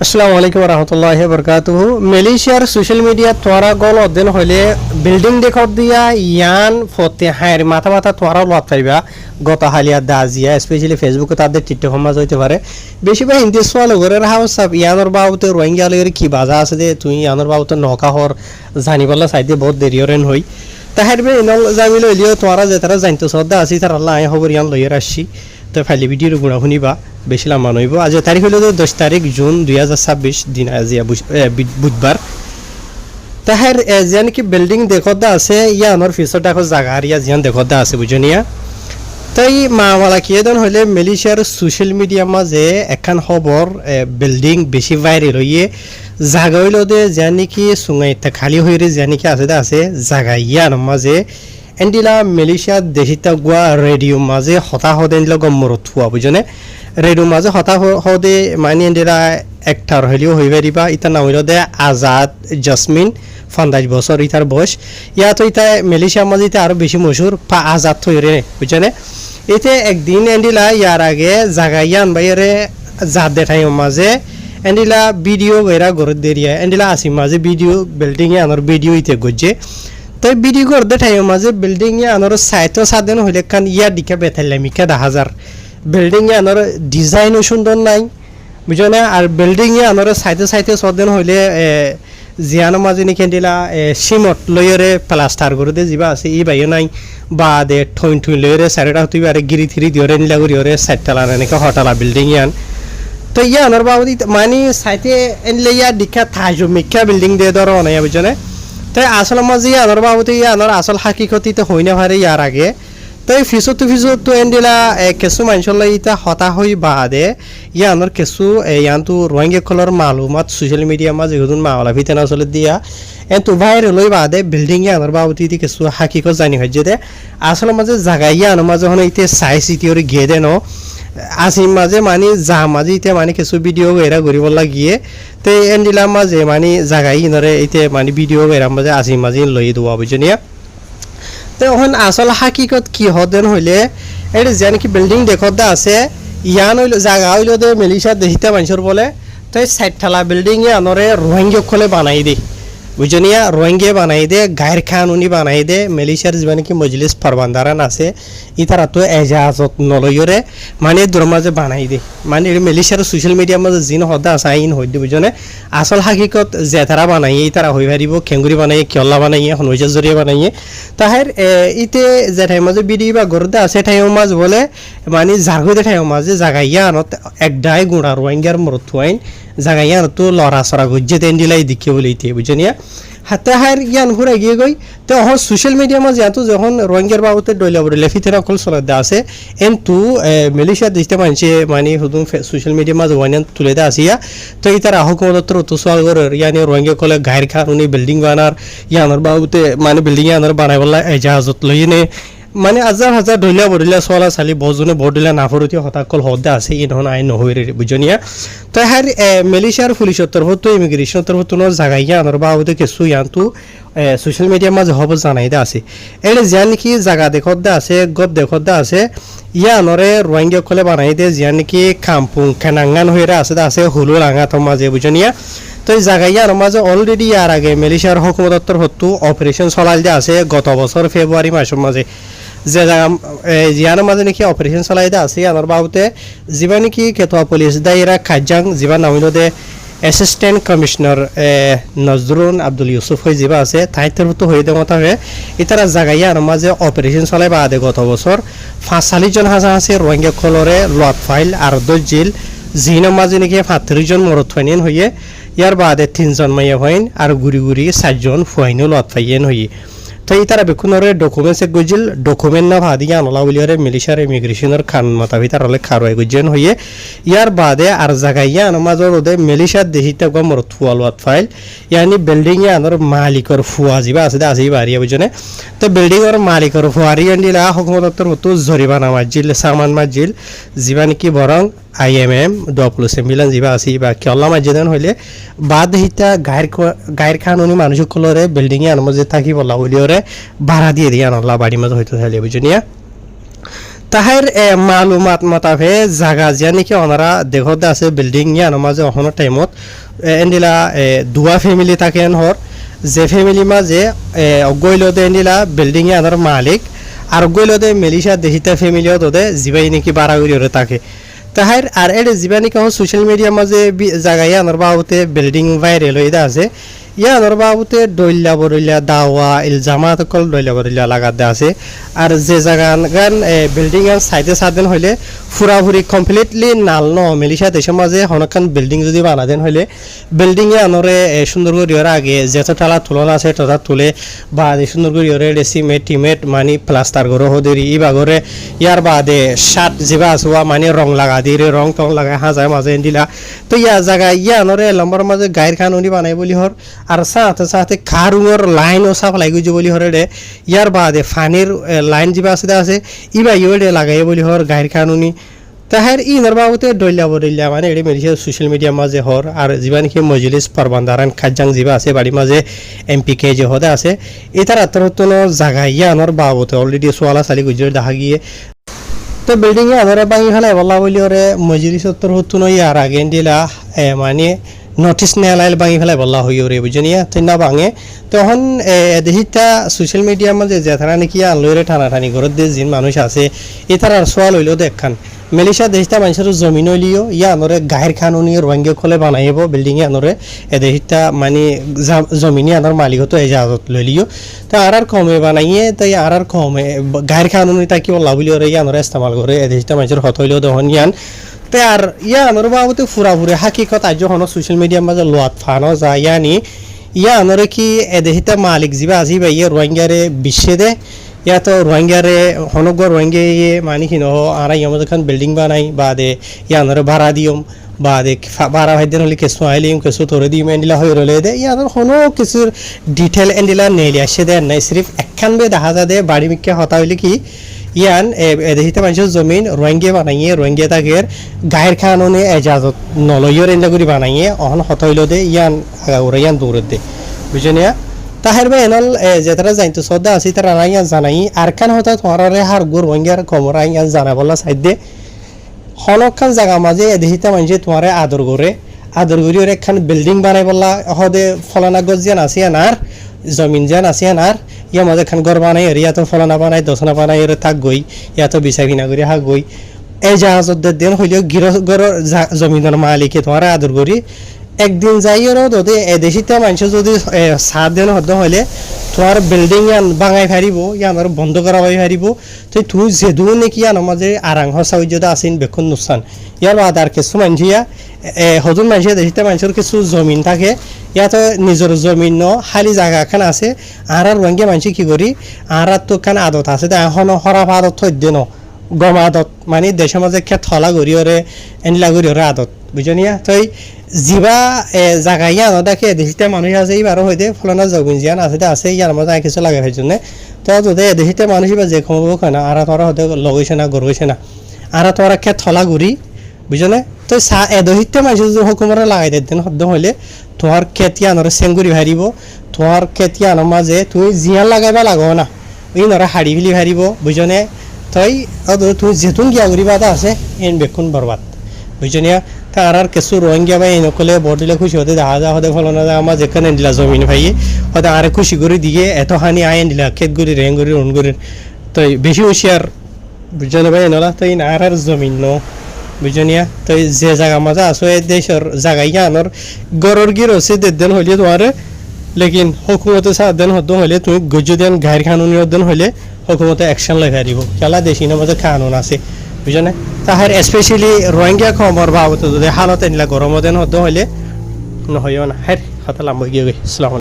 আসসালামু আলাইকুম রহমতুল্লাহি বরকাতুহু। মালয়েশিয়ার সোশ্যাল মিডিয়া তোরা গল অধ্যয়ন হইলে বিল্ডিং দেখত দিয়া ইয়ান ফতে হায়ের মাথা মাথা তোরা লত পাইবা গত হালিয়া দাজিয়া স্পেশালি ফেসবুকে তাদের টিকটক সমাজ হইতে পারে বেশিরভাগ হিন্দি সোয়াল ঘরের হাউস সাব ইয়ানোর বাবুতে রোহিঙ্গা লগের কি বাজা আছে যে তুই ইয়ানোর বাবুতে নৌকা হর জানিবলা চাইতে বহুত দেরি হরেন হই তাহার বে ইনল জামিল হইলেও তোরা যে তারা জানতো সদ্দা আছি তার আল্লাহ আই খবর ইয়ান লইয়ের আসছি তো ফাইলি ভিডিওর গুণা শুনিবা বেশি লম্বা নইব। আজ তারিখ হইল 10 তারিখ জুন 2026 দিন আজিয়া বুধবার। তাহার যে নাকি বিল্ডিং দেখদা আছে ইয়া আমার ফিসর ডাকো জায়গা আর ইয়া জিয়ান দেখদা আছে বুঝনিয়া। তাই মাওয়ালা কিয়েদন হইলে মালয়েশিয়ার সোশ্যাল মিডিয়া মাঝে একখান খবর বিল্ডিং বেশি ভাইরাল হইয়ে জায়গা হইল দে যা নাকি সুঙাইতে খালি হইরে যা নাকি আছে জায়গা ইয়ার মাঝে এন্ডিলা মালয়েশিয়া দেশিতা গুয়া রেডিও মাঝে হতা হদেন গম্মরত হওয়া বুঝনে রেডিও মাঝে হতা হদে মানে এন্ডিলা একটার হইলেও হই পারিবা ইতার নাম হইল দে আজাদ জাসমিন ৫ বছর ইতার বয়স ইয়া তো ইতা মালয়েশিয়ার মাঝে ইতা আরো বেশি মশুর পা আজাদ হইরে বুঝনে এতে একদিন এন্ডিলা ইয়ার আগে জায়গা ইয়ান বাইরে জাত দেখাই মাঝে এন্ডিলা ভিডিও গেরা গরত দেরিয়া এন্ডিলা আসি মাঝে ভিডিও বিল্ডিং এ আনার ভিডিও ইতে গজে তাই ভিডিও করতে ঠাইও মাঝে বিল্ডিং এ আনার সাইতো সাদেন হইলে কান ইয়া দিকে বেথাইলামিকা ১০০০ বিল্ডিং এ আনার ডিজাইনও সুন্দর নাই বুঝনে আর বিল্ডিং এ আনার সাইতে সাদেন হইলে জিয়ানো মাঝে নি কেন্ডিলা সিমট লইরে প্লাস্টার করে দে যা আছে ই বাইও নাই বা দে ঠইন লইরে সাইডটা হইবে আর গিরি থিরি দিওরে নিলা করিওরে সাইডটালা নাকি হটালা বিল্ডিং ইয়ান তো ইয়া আনার বাবদি মানে সাইতে এনলে ইয়া দিকা থাইজো মিকা বিল্ডিং দে ধরো না বুঝনে। তাই আসল মাঝে আনার বাবুতে আনার আসল হাকিকতিতে হই না পারে ইয়ার আগে তাই ফিসতো এন্ডিলা কেসু মানুষের ইতা হতা হই বাদে ইয়া আনার কেসু ইয়ানতো রোহিঙ্গা কলর মালুমাত সোশ্যাল মিডিয়া মাঝে হুদুন মাওলা ভিতেনা চলে দিয়া এন্তু ভাইরাল হই বাদে বিল্ডিং এ আনার বাবুতে কেসু হাকিকত জানি হয় যে আসল মাঝে জায়গা ইয়া আনার মাঝে হন ইতে সাই সিটিওরে গিয়ে দেন আসিম মাঝে মানে যা মাঝে ইতে মানে কিছু ভিডিও এরা গরিব লাগিয়ে তো এন্ডিলা মাঝে মানে জায়গায় ইনরে ইতে মানে ভিডিও এরা মাঝে আসিম মাঝে লই দেওয়া বুঝনিয়া। তো এখন আসল হাকিকত কি হদেন হইলে এটা যে নাকি বিল্ডিং দেখতে আছে ইয়ান হইল জায়গা হইল দে মালয়েশিয়ার দেশিতা মানুষের বলে তো ৬০ বিল্ডিং এ আনরে রোহিঙ্গা খোলে বানাই দে বুঝনিয়া রোহিঙ্গা বানাই দে গায়ের খানুনি বানাই দে মালয়েশিয়ার যে নাকি মজলিস ফরমানদারান আছে ইতারা তো এজাজত নলইরে মানে দরমাজে বানাই দে মানে মালয়েশিয়ার সোশ্যাল মিডিয়া মাঝে জিন হদা আছে আইন হইতে বুঝনে আসল হাকিকত যে তারা বানাইয়ে ইতারা হই পারিব খেঙ্গুরি বানাইয়ে কিয়ল্লা বানাইয়ে হনইজা জরিয়া বানাইয়ে তাহের ইতে যে ঠাই মাঝে বিডি বা গরদা আছে ঠাই মাঝ বলে মানে জাগইতে ঠাই মাঝে জাগাইয়া আনত একডাই গুড়া রোহিঙ্গার মরথুয়াইন জাগাইয়া তো লড়া সরা গজ্জে তেন্ডিলাই দিকে বলে ইতে বুঝনিয়া হাতে হার ইয়ান ঘুরে গিয়ে গই তো এখন সোশ্যাল মিডিয়া মাঝে এত যখন রোহিঙ্গার বাবুতে ডইলা বলে ফিতের অকল চলে আছে এন্তু মালয়েশিয়া দেশটা মানছে মানে হুদুম সোশ্যাল মিডিয়া মাঝে ওয়ান তুলে দে আসিয়া তো ইতার হুকুমতর তো সোয়াল করে ইয়ানি রোহিঙ্গা কলে গায়ের খানুনি বিল্ডিং বানার ইয়ানোর বাবুতে মানে বিল্ডিং ইয়ানোর বানাই বলা এজাজত লইনে মানে হাজার ডইলা বড়িলা সোয়ালা চালি বজনে বড়িলা নাফরতি হতাকল হদে আছে ই নহন আইন নহইরে বুঝনিয়া। তো হার মালয়েশিয়ার পুলিশের তরফ তো ইমিগ্রেশনের তরফ তো জায়গা আনার বাবুতে কিছু ইয়ান্তু সোশ্যাল মিডিয়া মাঝে হব জানাই দে আছে এটা যা নাকি জায়গা দেখতে আছে গদ দেখতে আছে ইয়া আনরে রোহিঙ্গা কলে বানাই দে যা নাকি কাম্পুং খানাঙ্গান হইরা আছে হুলু রাঙা তো মাঝে বুঝনিয়া। তো এই জায়গা ইয়ার মাঝে অলরেডি ইয়ার আগে মালয়েশিয়ার হুকুমত তরফ অপারেশন চলাই দে আছে গত বছর ফেব্রুয়ারি মাসের মাঝে যে জিয়ানোর মাঝে নাকি অপারেশন চলাই দে আছে আনার বাবুতে যা নাকি কেতোয়া পুলিশ দায়রা খাজাং যা নামিল দে অ্যাসিস্ট্যান্ট কমিশনার নজরুল আব্দুল ইউসুফ হয়ে যা আছে তাই তরফ হয়ে দেওয়া হয়ে ইতারা জায়গা ইয়ার মাঝে অপারেশন চলাই বাদে গত বছর ৪৫ জন হাজা আছে রোহিঙ্গা কলরে লট ফাইল আর 10 জিল জিনের মাঝে নাকি ৩৫ জন মরত ফাইন হইয়ে ইয়ার বাদে ৩ জন মাইয়া হইন আর গুড়ি ৪ জন ফুয়াইনও লট ফাইন হইয়ে তো ইতারা বেকুনরে ডকুমেন্টস গজিল ডকুমেন্ট না ভাদিয়া আনলা বলিয়ারে মালয়েশিয়ার ইমিগ্রেশনের খান মাতা ভিতর হলে খারোয় গজেন হইয়ে ইয়ার বাদে আর জায়গাইয়া আনমাজর ওদে মালয়েশিয়ার দেশিতা গমর থুয়ালওয়াত ফাইল ইয়ানি বিল্ডিং এ আনর মালিকর ফুয়া জিবা আছে আছে বাড়িয়া বুঝনে তো বিল্ডিং এর মালিকর ফুয়ারি আন্ডিলা হুকুমতর হতো জরিমানা মাজিল সামান মাজিল জিবা নাকি বরং IMM ডপ্লুসে মিলান যা আছে বা কেল্লা মাঝেদান হইলে বাদ হিতা গায়ের খানুনি মানুষ কলরে বিল্ডিং এ আনমা যে থাকি বলা হইলে ভাড়া দিয়ে আনলা বাড়ি মাঝে হয়তো থাকলে বুঝনিয়া। তাহের মালুমাত মতাফে জাগা জিয়া নাকি ওনারা দেখতে আছে বিল্ডিং ইয়ার মাঝে অহনো টাইমত এন্ডিলা দুয়া ফ্যামিলি থাকেন হর যে ফ্যামিলি মাঝে গইলতে এন্ডিলা বিল্ডিং ইয়ার মালিক আর গইলতে মেলিশা দেহিতা ফ্যামিলিও তোদের জিবাই নাকি বাড়াগুড়ি থাকে তাহার আর এর জিবানি কাহ সোশ্যাল মিডিয়ার মাঝে জায়গায় আনার বাবুতে বিল্ডিং ভাইরাল হয়ে আছে ইয়ানোর বাবুতে ডইল্লা বরইল্লা দাওয়া ইলজামাত কল ডইল্লা বরইল্লা লাগাতে আছে আর যে জায়গান গান বিল্ডিং এর সাইডে সাদেন হইলে ফুরাফুরি কমপ্লিটলি নাল ন মেলিশা দেশের মাঝে হনকান বিল্ডিং যদি বানাদেন হইলে বিল্ডিং এ আনরে সুন্দর করিয়ার আগে যেত টালা তুলনা আছে তথা তুলে বা সুন্দর করিয়ারে সিমেন্ট টিমেট মানে প্লাস্টার করে হদেরি ইবাগরে ইয়ার বাদে শার্ট যেবা আসুয়া মানে রং লাগা দিয়ে রং টং লাগাই হাজায় মাঝে দিলা তো ইয়া জায়গা ইয়া আনরে লম্বার মাঝে গায়ের খানুনি বানাই বলি হর আর সাথে সাথে কারুঙর লাইনও সাপ্লাই গুজি বলি হরে রে ইয়ার বাদে ফানির লাইন যেবা আছে ইবা ইয়ে লাগাই বলি হর গায়ের খানুনি তাহার ইনার বাবুতে ডইলা বদইলা মানে এটি মেডিসিন সোশ্যাল মিডিয়ার মাঝে হর আর যিবা নাকি মজলিস পারবান্দারান খাজাং যিবা আছে বাড়ির মাঝে এমপিকে যে হদে আছে এটার আত্মহত্যন জায়গা ইয়ানোর বাবুতে অলরেডি সোয়ালা সালি গুজরে দেখা গিয়ে তো বিল্ডিং এ আধারে ভাঙি ফেলাই বলা বলি ওরে মজলিস উত্তর হতুন ইয়ার আগে দিলা মানে নোটিস নেলাইল ভাঙি ফেলাই বলা হই ওরে বুঝনিয়া তুই না ভাঙে তখন দেহিতা সোশ্যাল মিডিয়ার মাঝে যে তারা নাকি আনলইরে টানাটানি ঘরত দিয়ে যিন মানুষ আছে এটার আর সোয়াল হইলেও দেখান মেলিশা দেশটা মানুষের জমিন হইলিও ইয়া আনরে গায়ের খানুনি রোহিঙ্গা খোলে বানাইব বিল্ডিং এ আনরে দেশটা মানে জমিনে আনার মালিক হতো এজাজত লইলিও তো আর কমে বানাইয়ে তাই আর কমে গায়ের খানুনি তাকে বলা বলি ওরে ইয়া আনরে ইস্তেমাল করে দেশটা মানুষের হত হইলেও তখন ইয়ান তাই আর ইয়া আনর বাবুতে ফুরাফুরে হাকিকত আজ যখন সোশ্যাল মিডিয়ার মাঝে লোয়াত ফানো যায় ইয়ানি ইয়া আনরে কি দেশটা মালিক যিবা আজিবা ইয়ে রোহিঙ্গারে বিশ্বে দে ইয়া তো রোহিঙ্গারে হনগর রোহিঙ্গা মানে কি নহ আর ইয়ার খান বিল্ডিং বানাই বা দে ইয়ানোর ভাড়া দিয়ম বা দে ভাড়া ভাইদেন হলে কেসু আইলিম কেসু তোরে দিম এন্ডিলা হয়ে রলে দে ইয়ানোর কোনো কিছুর ডিটেল এন্ডিলা নেলি আসে দেন নাই সিরিফ একখান বে দেখা যা দে বাড়ি মিকে হতা হইলে কি ইয়ান দেখিতে মানুষের জমিন রোহিঙ্গা বানাইয়ে রোহিঙ্গা তাকের গায়ের খানুনে এজাজত নলইয়ের এন্ডা করে বানাইয়ে অহন হতা হইল দে ইয়ান আগাউরে ইয়ান দৌড়ে দে বুঝনিয়া তাহের ভাই এনল যে তারা জানতো সদা আছে তারা রাইয়া জানাই আর কান হতা তোমারে হার গুর রোহিঙ্গার খবর রাইয়া জানা বলা সাইড দে হনকান জায়গা মাঝে দেখিতে মানুষে তোমারে আদর করে ওর একখান বিল্ডিং বানাই বললা হদে ফলানা গজ যেন আছে আর জমিন যেন আছে আর ইয়া মাঝে খান ঘর বানাই আর ইয়া তো ফলানা বানাই দশনা বানাই এর থাক গই ইয়া তো বিচা কিনা করে হাক গই এই জাহাজত দিন হইলেও গৃহর জমিনের মালিকে তোমার আদর করি একদিন যাইও যদি দেশিতে মানুষ যদি সাত দিন হদ্দ হইলে তোমার বিল্ডিং ইয়ান বাঙাই ফারিব ইয়ানোর বন্ধ করা হয়ে ফারিব তো তুমি যেদু নাকি ইয়ানোর মাঝে আরাং হসা যদি আসেন বেক্ষণ নুকসান ইয়ার বাদ আর কিছু মানুষিয়া হজুর মানুষের দেশিতে মানুষের কিছু জমিন থাকে ইয়াতো নিজের জমিন খালি জায়গা খান আছে আর রোহিঙ্গা মানুষ কি করি আর তো খান আদত আছে এখন হরাফ আদত থৈ দিয়ে ন গম আদত মানে দেশের মাঝে খেত হলা করি ওরে এনলা করি ওরে আদত বুঝনিয়া তই যিবা জায়গা ইয়ান দেখে দেশিতে মানুষ আছে এইবারও হইতে ফলনা জমিন জিয়ান আছে ইয়ার মাঝে আর কিছু লাগে জন্য তো যদি দেশিতে মানুষ বা যে কমবো খানা আর তোরা হতে লগেছে না গরগেছে না আর তোরা খেত হলা ঘুরি বুঝনে তো দহিতে মানুষ যদি হুকুমরে লাগাই দেন শব্দ হইলে তোমার খেতিয়ানোর চেংগুৰি ভাৰিব তোমার খেতিয়ানোর মাঝে তুমি জিয়ান লাগাইবা লাগো না ওই নরা হাড়ি ফেলি ভারিব বুঝনে তই তুমি যেতুন গিয়া ঘুরিবা আছে এন বেকুন বরবাদ বুঝনিয়া তার আর কিছু রোহিঙ্গা বা এই নকলে বদিলে খুশি হতে দেখা যা হতে ফলনা যা আমার যেখানে দিলা জমিন ভাইয়ে হয়তো আরে খুশি করে দিয়ে এত হানি আইন দিলা খেত গুড়ি রেং গুড়ি রন গুড়ি তো বেশি হুঁশিয়ার বুঝনে ভাই নলা তো আর জমিন ন বুঝনিয়া তো যে জায়গা মাঝে আসো এই দেশের জায়গায় আনোর গরর গির হচ্ছে দেন হইলে তোমার লেকিন হুকুমতে সাত দেন হদ্দ হইলে তুমি গজ্জ দেন গায়ের কানুনি দেন হইলে হুকুমতে অ্যাকশন লেখা দিব খেলা দেশি নামাজে কানুন আছে বুঝনে তাহার স্পেশালি রোহিঙ্গা খবর বাবদ যদি হালত এনলা গরম দেন হদ্দ হইলে নহয়ও না হ্যাঁ হাতে লাম্ব গিয়ে গই আসসালামু